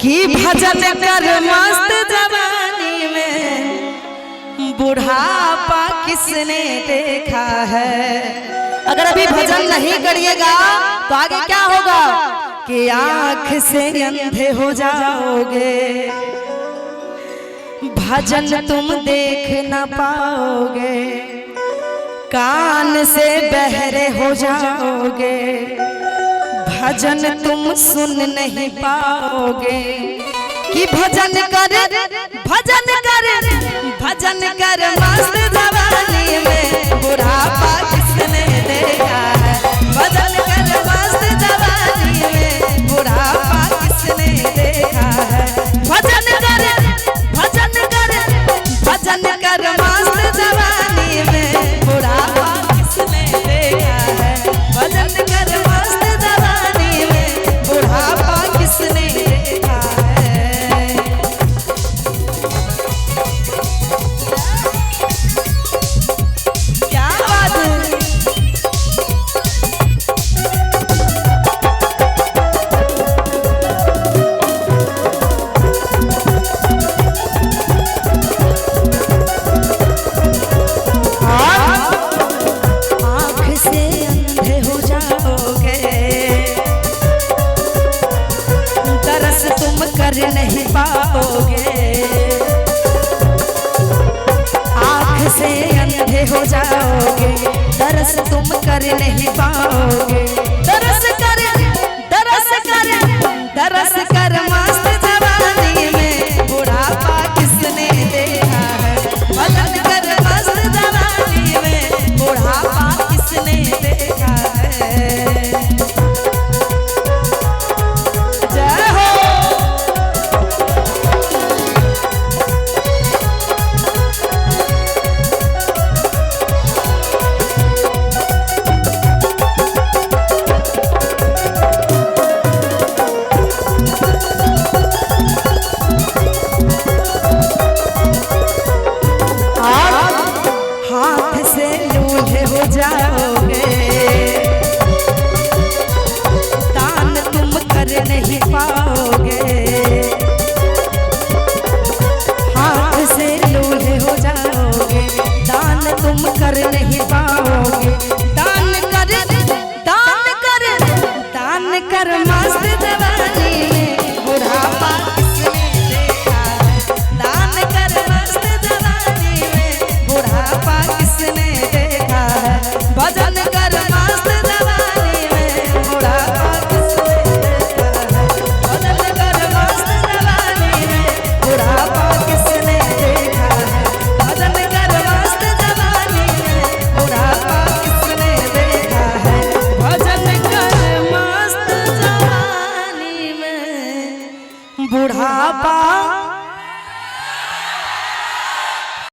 कि भजन कर मस्त जवानी में बुढ़ापा किसने देखा है। अगर अभी भजन नहीं करिएगा तो आगे क्या होगा कि आंख से अंधे हो जाओगे, भजन तुम देख न पाओगे, कान से बहरे हो जाओगे, भजन तुम सुन नहीं पाओगे। कि भजन कर भजन कर भजन कर मस्त जवानी में बुढ़ापा किसने देखा है। भजन कर मस्त जवानी में बुढ़ापा किसने देखा है। भजन कर भजन कर भजन कर मस्त जवानी में बुढ़ापा किसने देखा है। भजन कर मस्त जवानी में बुढ़ापा किसने देखा है। क्या बात है। कर नहीं पाओगे, आँख से अंधे हो जाओगे, दरस तुम कर नहीं पाओगे। दरस कर दरस कर मस्त जवानी में बुढ़ापा किसने देखा है। भजन कर मस्त जवानी में बुढ़ापा किसने देखा है। जय हो। हाथ से लूल्हे हो जाओगे, दान तुम कर नहीं पाओगे। हाथ से लूल्हे हो जाओगे, दान तुम कर नहीं पाओगे। दान कर दान कर दान कर मस्त जवानी में बुढ़ापा किसने देखा है। दान कर मस्त जवानी में बुढ़ापा किसने देखा है। भजन कर मस्त जवानी में बुढ़ापा किसने देखा है। भजन कर मस्त जवानी में बुढ़ापा किसने देखा है। भजन कर मस्त जवानी में बुढ़ापा किसने देखा है। भजन कर मस्त जवानी में बुढ़ापा